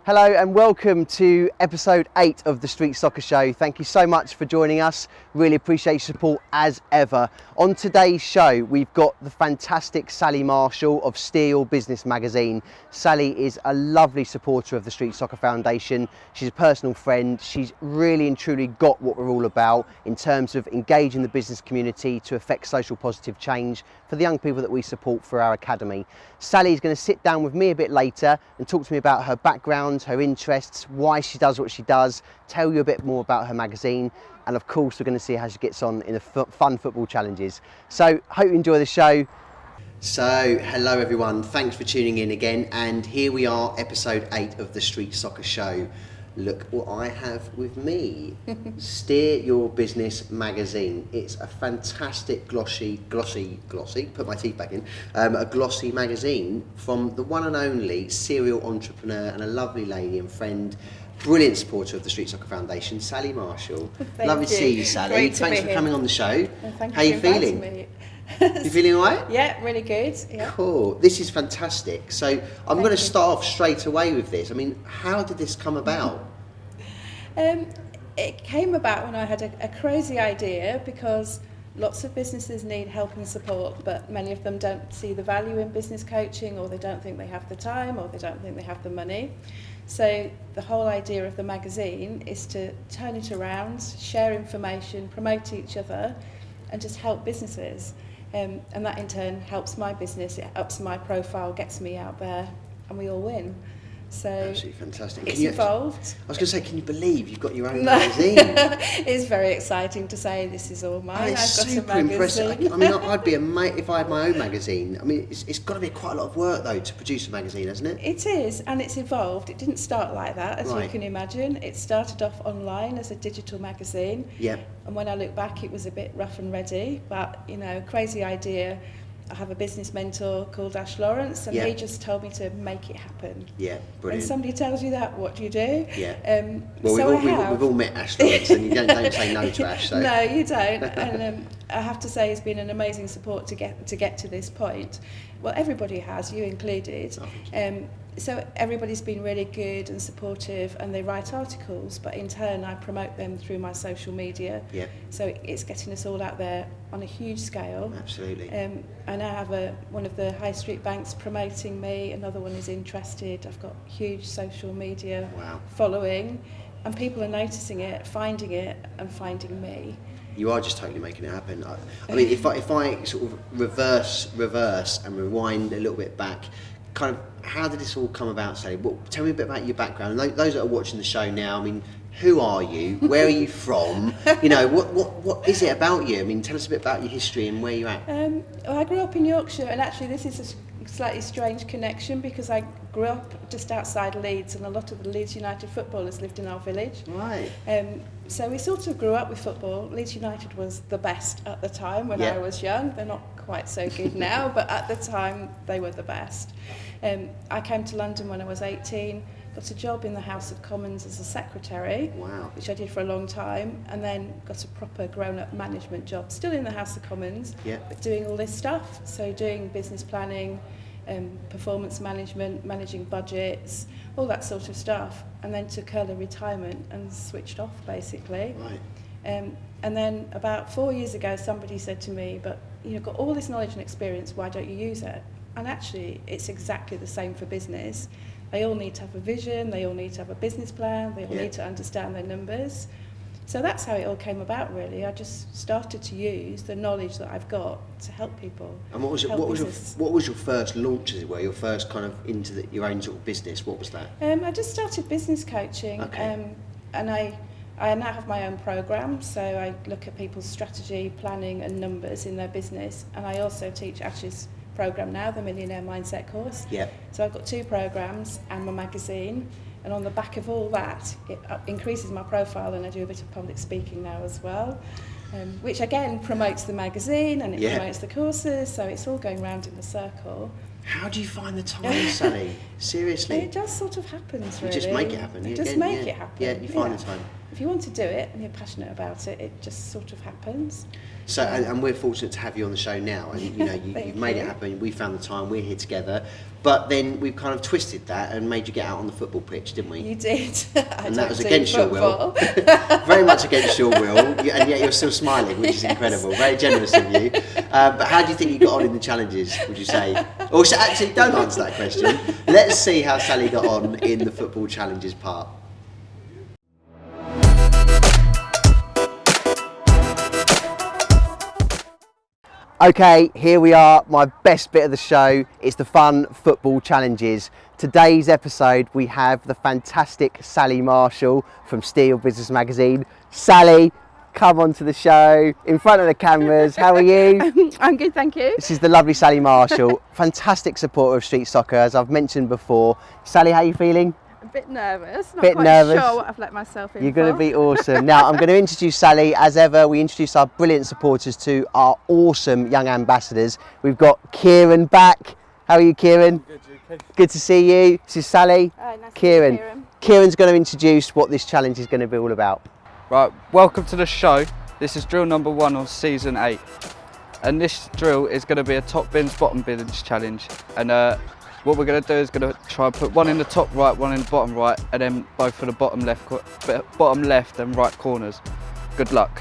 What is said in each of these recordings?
Hello and welcome to episode 8 of the Street Soccer Show. Thank you so much for joining us. Really appreciate your support as ever. On today's show, we've got the fantastic Sally Marshall of Steer Your Business magazine. Sally is a lovely supporter of the Street Soccer Foundation. She's a personal friend. She's really and truly got what we're all about in terms of engaging the business community to affect social positive change for the young people that we support for our academy. Sally's going to sit down with me a bit later and talk to me about her background, her interests, why she does what she does, tell you a bit more about her magazine, and of course we're going to see how she gets on in the fun football challenges. So hope you enjoy the show. So hello everyone, thanks for tuning in again, and here we are, episode 8 of the Street Soccer Show. Look what I have with me. Steer Your Business magazine. It's a fantastic glossy, put my teeth back in, a glossy magazine from the one and only serial entrepreneur and a lovely lady and friend, brilliant supporter of the Street Soccer Foundation, Sally Marshall. Lovely to see you, Sally. Great Thanks for coming on the show. Thank How you you for feeling? inviting me. You feeling all right? Yeah, really good. Yeah. Cool. This is fantastic. So I'm going to start off straight away with this. I mean, how did this come about? It came about when I had a crazy idea, because lots of businesses need help and support, but many of them don't see the value in business coaching, or they don't think they have the time, or they don't think they have the money. So the whole idea of the magazine is to turn it around, share information, promote each other, and just help businesses. And that in turn helps my business, it ups my profile, gets me out there, and we all win. So absolutely fantastic. It's evolved. I was going to say, can you believe you've got your own magazine? It's very exciting to say this is all mine. It's I've got super a magazine. impressive. I mean, I'd be amazed if I had my own magazine. I mean, it's got to be quite a lot of work though to produce a magazine, hasn't it? It is, and it's evolved. It didn't start like that, as you can imagine. It started off online as a digital magazine. Yeah. And when I look back, it was a bit rough and ready, but crazy idea. I have a business mentor called Ash Lawrence, and he just told me to make it happen. Yeah, brilliant. And somebody tells you that, what do you do? Yeah. We've all met Ash Lawrence, and you don't say no to Ash. So. No, you don't. And I have to say, it's been an amazing support to get to this point. Well, everybody has, you included. So everybody's been really good and supportive, and they write articles, but in turn I promote them through my social media. Yeah. So it's getting us all out there on a huge scale. Absolutely. I now have one of the high street banks promoting me, another one is interested. I've got huge social media following, and people are noticing it, finding me. You are just totally making it happen. I mean, if I sort of reverse and rewind a little bit back, kind of, how did this all come about, Sally? Well, tell me a bit about your background. Those that are watching the show now, I mean, who are you? Where are you from? What is it about you? I mean, tell us a bit about your history and where you're at. Well, I grew up in Yorkshire, and actually this is a slightly strange connection, because I grew up just outside Leeds, and a lot of the Leeds United footballers lived in our village. Right. So we sort of grew up with football. Leeds United was the best at the time when I was young. They're not quite so good now, but at the time they were the best. I came to London when I was 18, got a job in the House of Commons as a secretary, which I did for a long time, and then got a proper grown-up management job, still in the House of Commons, but doing all this stuff. So doing business planning, performance management, managing budgets, all that sort of stuff, and then took early retirement and switched off basically. Right. And then about 4 years ago, somebody said to me, but you've got all this knowledge and experience, why don't you use it? And actually, it's exactly the same for business. They all need to have a vision, they all need to have a business plan, they all need to understand their numbers. So that's how it all came about, really. I just started to use the knowledge that I've got to help people. And what was your first launch, as it were? Your first kind of into your own sort of business? What was that? I just started business coaching, and I now have my own program. So I look at people's strategy, planning, and numbers in their business, and I also teach Ash's program now, the Millionaire Mindset course. Yeah. So I've got 2 programs and my magazine. And on the back of all that, it increases my profile, and I do a bit of public speaking now as well, which again promotes the magazine and it promotes the courses, so it's all going round in a circle. How do you find the time, Sally? Seriously? It just sort of happens, really. You just make it happen. Just make it happen. Yeah, you find the time. if you want to do it and you're passionate about it, it just sort of happens. So, and we're fortunate to have you on the show now, and you know you've made it happen. We found the time. We're here together, but then we've kind of twisted that and made you get out on the football pitch, didn't we? You did, and that was against your will, very much against your will, and yet you're still smiling, which is incredible. Very generous of you. But how do you think you got on in the challenges? Would you say? Or actually, don't answer that question. Let's see how Sally got on in the football challenges part. Okay, here we are, my best bit of the show. It's the fun football challenges. Today's episode, we have the fantastic Sally Marshall from Steel Business Magazine. Sally, come onto the show, in front of the cameras. How are you? I'm good, thank you. This is the lovely Sally Marshall, fantastic supporter of street soccer, as I've mentioned before. Sally, how are you feeling? A bit nervous, not bit quite nervous. Sure what I've let myself in You're going to for. be awesome. Now, I'm going to introduce Sally. As ever, we introduce our brilliant supporters to our awesome young ambassadors. We've got Kieran back. How are you, Kieran? Good, UK. Good to see you. This is Sally. Nice to Kieran. meet you, Kieran. Kieran's going to introduce what this challenge is going to be all about. Right, welcome to the show. This is drill number 1 of season 8. And this drill is going to be a top bins, bottom bins challenge. And what we're going to do is going to try and put one in the top right, one in the bottom right, and then both for the bottom left and right corners. Good luck.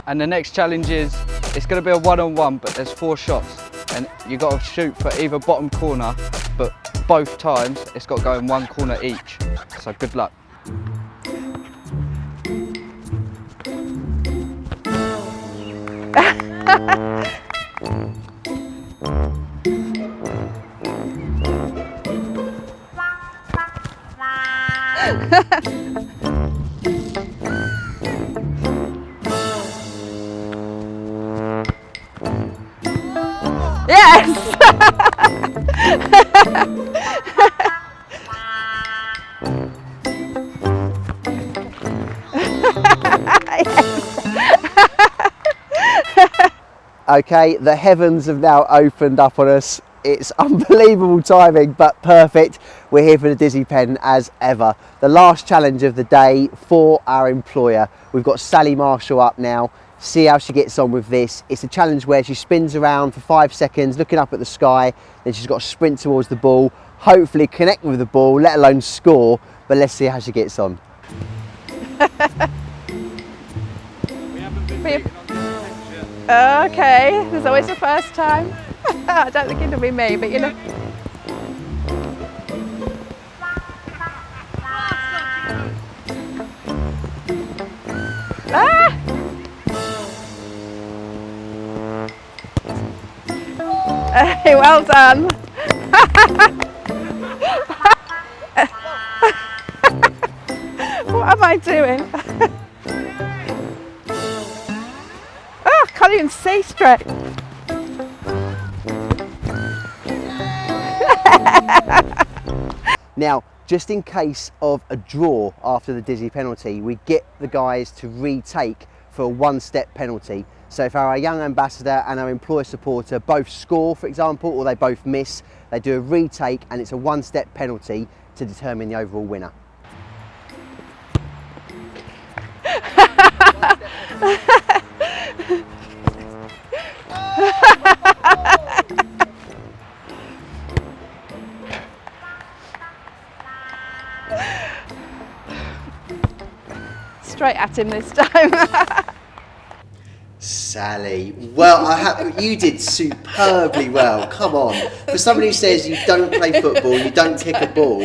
And the next challenge is, it's going to be a one-on-one, but there's 4 shots. And you've got to shoot for either bottom corner, but both times it's got to go in one corner each. So good luck. Yes! Okay, the heavens have now opened up on us. It's unbelievable timing, but perfect. We're here for the Dizzy Pen as ever. The last challenge of the day for our employer. We've got Sally Marshall up now. See how she gets on with this. It's a challenge where she spins around for 5 seconds, looking up at the sky. Then she's got to sprint towards the ball, hopefully connect with the ball, let alone score. But let's see how she gets on. Okay, there's always a first time. I don't think it'll be me, but you know. Ah! Hey, well done. What am I doing? Oh, can't even see straight. Now, just in case of a draw after the Dizzy penalty, we get the guys to retake for a 1-step penalty. So if our young ambassador and our employer supporter both score, for example, or they both miss, they do a retake and it's a 1-step penalty to determine the overall winner. Straight at him this time. Sally, well, you did superbly well. Come on. For somebody who says you don't play football, you don't kick a ball,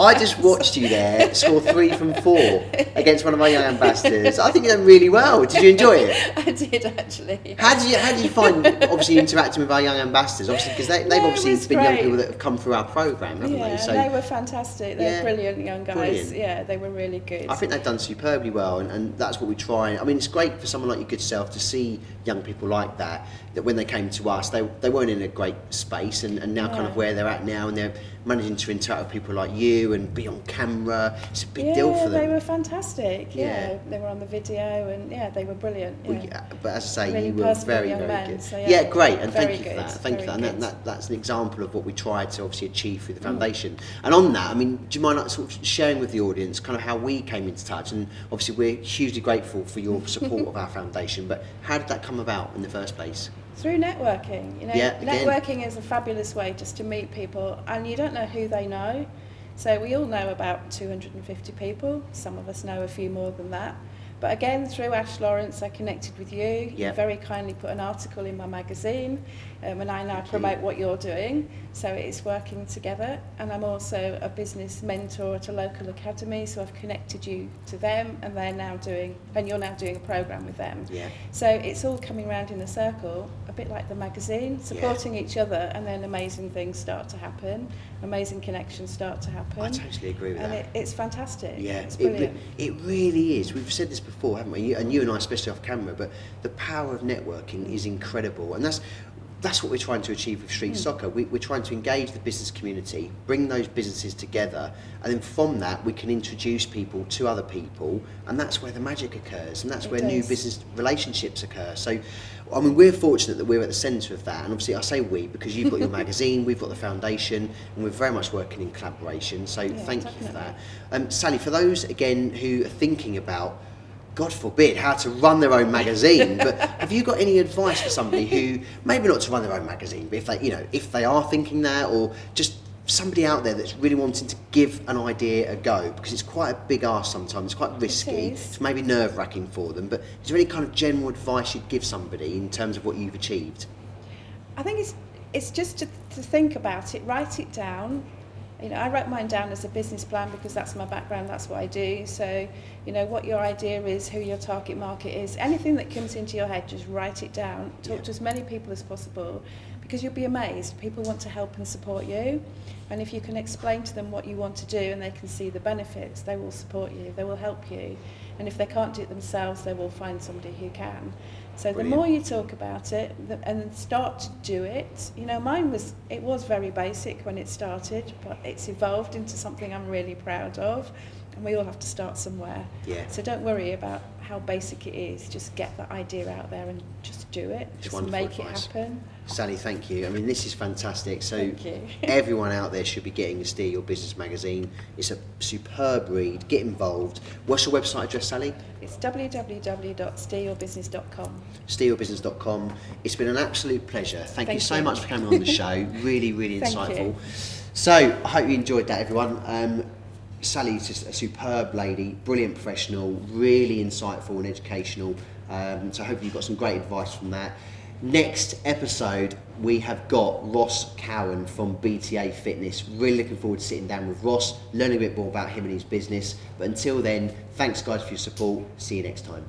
I just watched you there score 3 from 4 against one of my young ambassadors. I think you done really well. Did you enjoy it? I did actually. How did you find obviously interacting with our young ambassadors? Obviously, because they've obviously been young great. people that have come through our programme, haven't Yeah, they? So they were fantastic. They're Yeah, brilliant young guys. brilliant. Yeah, they were really good. I think they've done superbly well, and that's what we try. I mean, it's great for someone like your good self to see young people like that when they came to us, they weren't in a great space, and now kind of where they're at now, and they're managing to interact with people like you and be on camera, it's a big deal for them. They were fantastic. Yeah, they were on the video, and they were brilliant. Well, but as I say, really you were very, young very men, good. so Great, and thank you for good, that. Thank you for that. very And good. that's an example of what we try to obviously achieve through the foundation. And on that, I mean, do you mind like, sort of sharing with the audience kind of how we came into touch? And obviously, we're hugely grateful for your support of our foundation. But how did that come about in the first place? Through networking, again. Networking is a fabulous way just to meet people, and you don't know who they know. So we all know about 250 people. Some of us know a few more than that. But again, through Ash Lawrence, I connected with you. You very kindly put an article in my magazine, and I now promote what you're doing. So it's working together. And I'm also a business mentor at a local academy, so I've connected you to them, and you're now doing a program with them. Yeah. So it's all coming round in a circle, a bit like the magazine, supporting each other, and then amazing things start to happen, amazing connections start to happen. I totally agree with that. And it's fantastic. Yeah, it's brilliant. It really is. We've said this before, haven't we? And you and I, especially off camera, but the power of networking is incredible. And that's what we're trying to achieve with Street Soccer. We're trying to engage the business community, bring those businesses together, and then from that we can introduce people to other people, and that's where the magic occurs, and that's where new business relationships occur. So, I mean, we're fortunate that we're at the centre of that, and obviously I say we because you've got your magazine, we've got the foundation, and we're very much working in collaboration, so thank you for that. Sally, for those, again, who are thinking about, God forbid, how to run their own magazine, but have you got any advice for somebody who, maybe not to run their own magazine, but if they are thinking that, or just somebody out there that's really wanting to give an idea a go, because it's quite a big ask sometimes, it's quite risky, it's maybe nerve-wracking for them, but is there any kind of general advice you'd give somebody in terms of what you've achieved? I think it's just to think about it, write it down. I write mine down as a business plan because that's my background, that's what I do. So, what your idea is, who your target market is, anything that comes into your head, just write it down. Talk to as many people as possible, because you'll be amazed. People want to help and support you. And if you can explain to them what you want to do and they can see the benefits, they will support you, they will help you. And if they can't do it themselves, they will find somebody who can. So the more you talk about it and start to do it, mine was very basic when it started, but it's evolved into something I'm really proud of, and we all have to start somewhere. Yeah. So don't worry about how basic it is, just get that idea out there and just do it, just make it happen. Sally, thank you. I mean, this is fantastic. So Thank you. Everyone out there should be getting the Steer Your Business magazine. It's a superb read. Get involved. What's your website address, Sally? It's www.steeryourbusiness.com. steeryourbusiness.com. It's been an absolute pleasure. Thank you so much for coming on the show. Really, really insightful. So I hope you enjoyed that, everyone. Sally's just a superb lady, brilliant professional, really insightful and educational. So hopefully you've got some great advice from that. Next episode, we have got Ross Cowan from BTA Fitness. Really looking forward to sitting down with Ross, learning a bit more about him and his business. But until then, thanks guys for your support. See you next time.